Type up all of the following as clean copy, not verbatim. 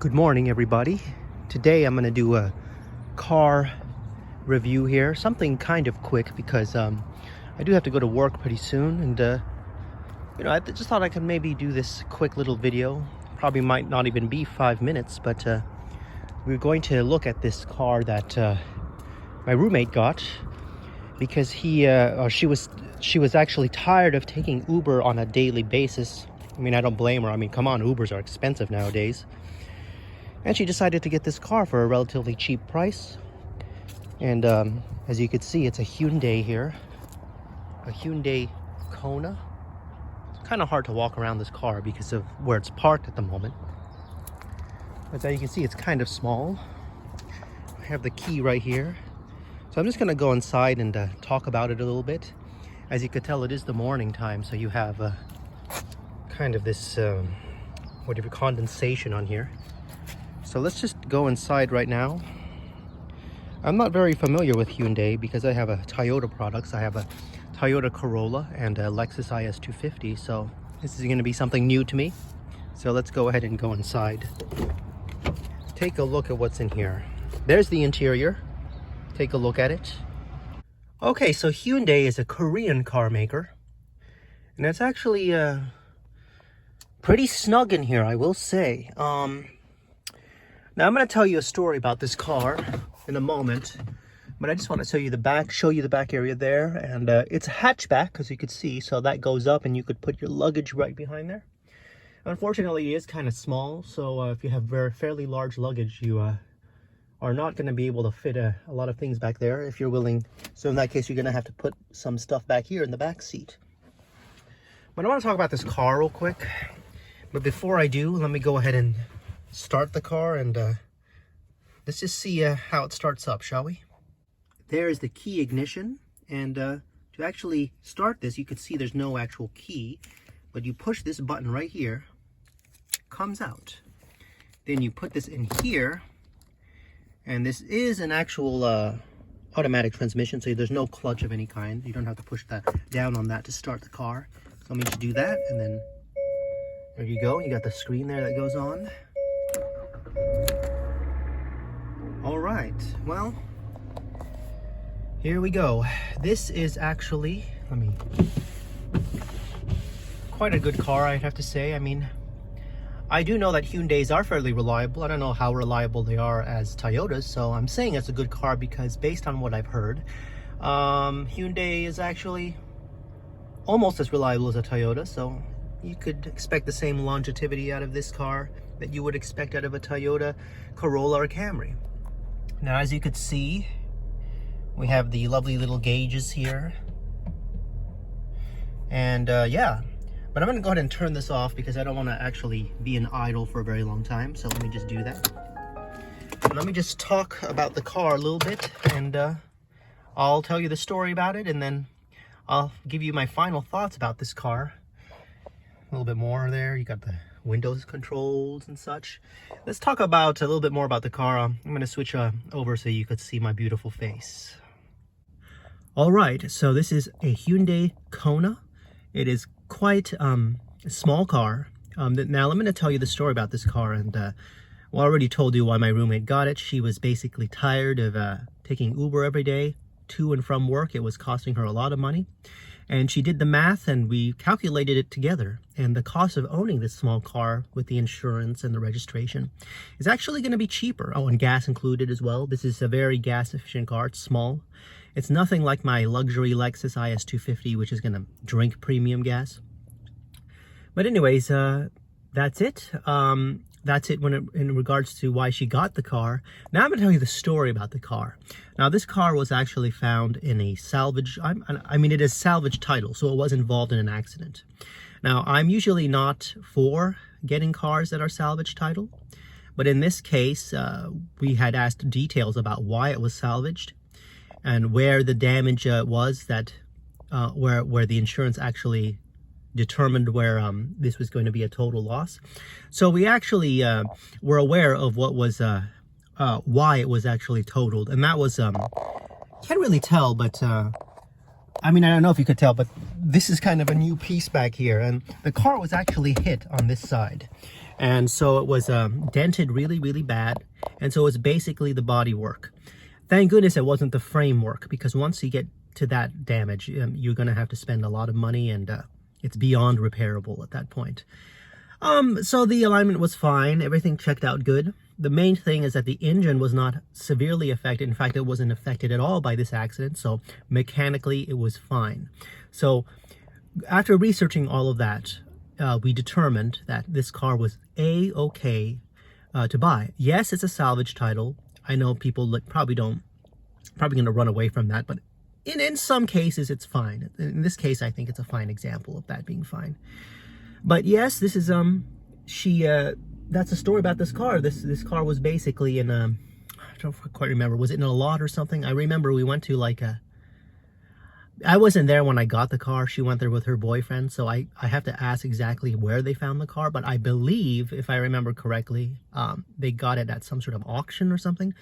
Good morning, everybody. Today I'm going to do a car review here, something kind of quick because I do have to go to work pretty soon, and I just thought I could maybe do this quick little video. Probably might not even be 5 minutes, but we're going to look at this car that my roommate got because she was actually tired of taking Uber on a daily basis. I mean, I don't blame her. I mean, come on, Ubers are expensive nowadays. And she decided to get this car for a relatively cheap price. And as you can see, it's a Hyundai here. A Hyundai Kona. It's kind of hard to walk around this car because of where it's parked at the moment. But as you can see, it's kind of small. I have the key right here. So I'm just going to go inside and talk about it a little bit. As you could tell, it is the morning time, so you have kind of this condensation on here. So let's just go inside right now. I'm not very familiar with Hyundai because I have a Toyota products. I have a Toyota Corolla and a Lexus IS250, so this is going to be something new to me. So let's go ahead and go inside. Take a look at what's in here. There's the interior. Take a look at it. Okay, so Hyundai is a Korean car maker, and it's actually pretty snug in here, I will say. Now I'm going to tell you a story about this car in a moment, but I just want to show you the back area there, and it's a hatchback, as you can see, so that goes up and you could put your luggage right behind there. Unfortunately, it is kind of small, so if you have fairly large luggage, you are not going to be able to fit a lot of things back there if you're willing. So in that case, you're going to have to put some stuff back here in the back seat. But I want to talk about this car real quick. But before I do, let me go ahead and start the car, and let's just see how it starts up, shall we? There is the key ignition, and to actually start this, you can see there's no actual key, but you push this button right here, it comes out. Then you put this in here, and this is an actual automatic transmission, so there's no clutch of any kind. You don't have to push that down on that to start the car. So let me just do that, and then there you go. You got the screen there that goes on. All right, well, here we go. This is actually, quite a good car, I'd have to say. I mean, I do know that Hyundais are fairly reliable. I don't know how reliable they are as Toyotas, so I'm saying it's a good car because based on what I've heard, Hyundai is actually almost as reliable as a Toyota, so you could expect the same longevity out of this car that you would expect out of a Toyota Corolla or Camry. Now, as you could see, we have the lovely little gauges here. And yeah, but I'm gonna go ahead and turn this off because I don't wanna actually be in idle for a very long time. So let me just do that. And let me just talk about the car a little bit, and I'll tell you the story about it, and then I'll give you my final thoughts about this car. A little bit more there. You got the windows controls and such. Let's talk about a little bit more about the car. I'm going to switch over so you could see my beautiful face. All right, so this is a Hyundai Kona. It is quite a small car. Now I'm going to tell you the story about this car, and well, I already told you why my roommate got it. She was basically tired of taking Uber every day to and from work. It was costing her a lot of money. And she did the math, and we calculated it together. And the cost of owning this small car with the insurance and the registration is actually going to be cheaper. Oh, and gas included as well. This is a very gas efficient car. It's small. It's nothing like my luxury Lexus IS250, which is going to drink premium gas. But anyways, that's it. That's it in regards to why she got the car. Now I'm going to tell you the story about the car. Now, this car was actually found in a salvage, I mean, it is salvage title, so it was involved in an accident. Now, I'm usually not for getting cars that are salvage title, but in this case, we had asked details about why it was salvaged and where the damage was that, where the insurance actually determined where this was going to be a total loss. So we actually were aware of what was why it was actually totaled, and that was can't really tell, but I mean, I don't know if you could tell, but this is kind of a new piece back here, and the car was actually hit on this side. And so it was dented really, really bad. And so it's basically the body work. Thank goodness it wasn't the framework, because once you get to that damage, you're going to have to spend a lot of money, and it's beyond repairable at that point. So the alignment was fine. Everything checked out good. The main thing is that the engine was not severely affected. In fact, it wasn't affected at all by this accident. So mechanically, it was fine. So after researching all of that, we determined that this car was A-okay to buy. Yes, it's a salvage title. I know people probably going to run away from that, but in some cases, it's fine. In this case, I think it's a fine example of that being fine. But yes, this is that's a story about this car. This car was basically in I don't quite remember. Was it in a lot or something? I remember we went to like I wasn't there when I got the car. She went there with her boyfriend, so I have to ask exactly where they found the car. But I believe, if I remember correctly, they got it at some sort of auction or something.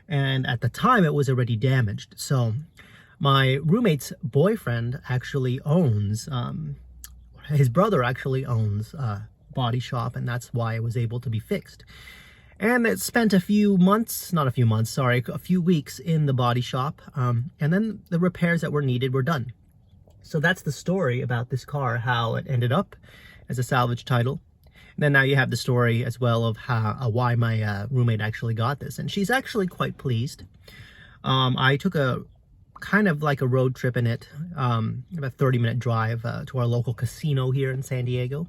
And at the time, it was already damaged. So my roommate's boyfriend actually owns, his brother actually owns a body shop, and that's why it was able to be fixed. And it spent a few weeks in the body shop, and then the repairs that were needed were done. So that's the story about this car, how it ended up as a salvage title. And then now you have the story as well of why my roommate actually got this, and she's actually quite pleased. I took a kind of like a road trip in it, about a 30-minute drive to our local casino here in San Diego.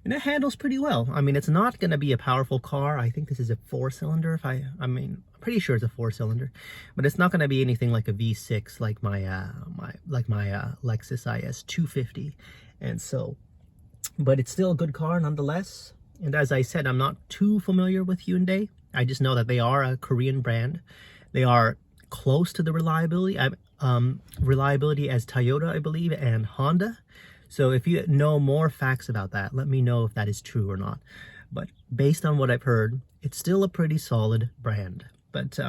And it handles pretty well. I mean, it's not going to be a powerful car. I think this is a 4-cylinder. I'm pretty sure it's a 4-cylinder, but it's not going to be anything like a V6 like my Lexus IS 250. And so, but it's still a good car nonetheless. And as I said, I'm not too familiar with Hyundai. I just know that they are a Korean brand. They are close to the reliability as Toyota, I believe, and Honda. So if you know more facts about that, let me know if that is true or not. But based on what I've heard, it's still a pretty solid brand. But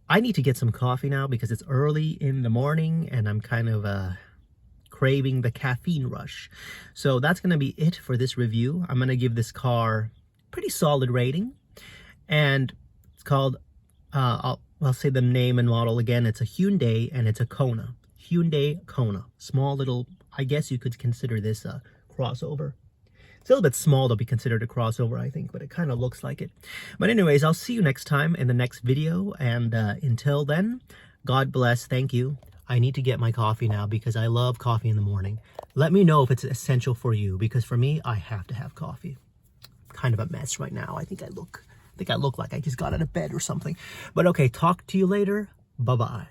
I need to get some coffee now because it's early in the morning and I'm kind of craving the caffeine rush. So that's going to be it for this review. I'm going to give this car a pretty solid rating. And it's called, I'll say the name and model again. It's a Hyundai and it's a Kona. Hyundai Kona. Small little, I guess you could consider this a crossover. It's a little bit small to be considered a crossover, I think, but it kind of looks like it. But anyways, I'll see you next time in the next video. And until then, God bless. Thank you. I need to get my coffee now because I love coffee in the morning. Let me know if it's essential for you, because for me, I have to have coffee. Kind of a mess right now. I think I look like I just got out of bed or something. But okay, talk to you later. Bye-bye.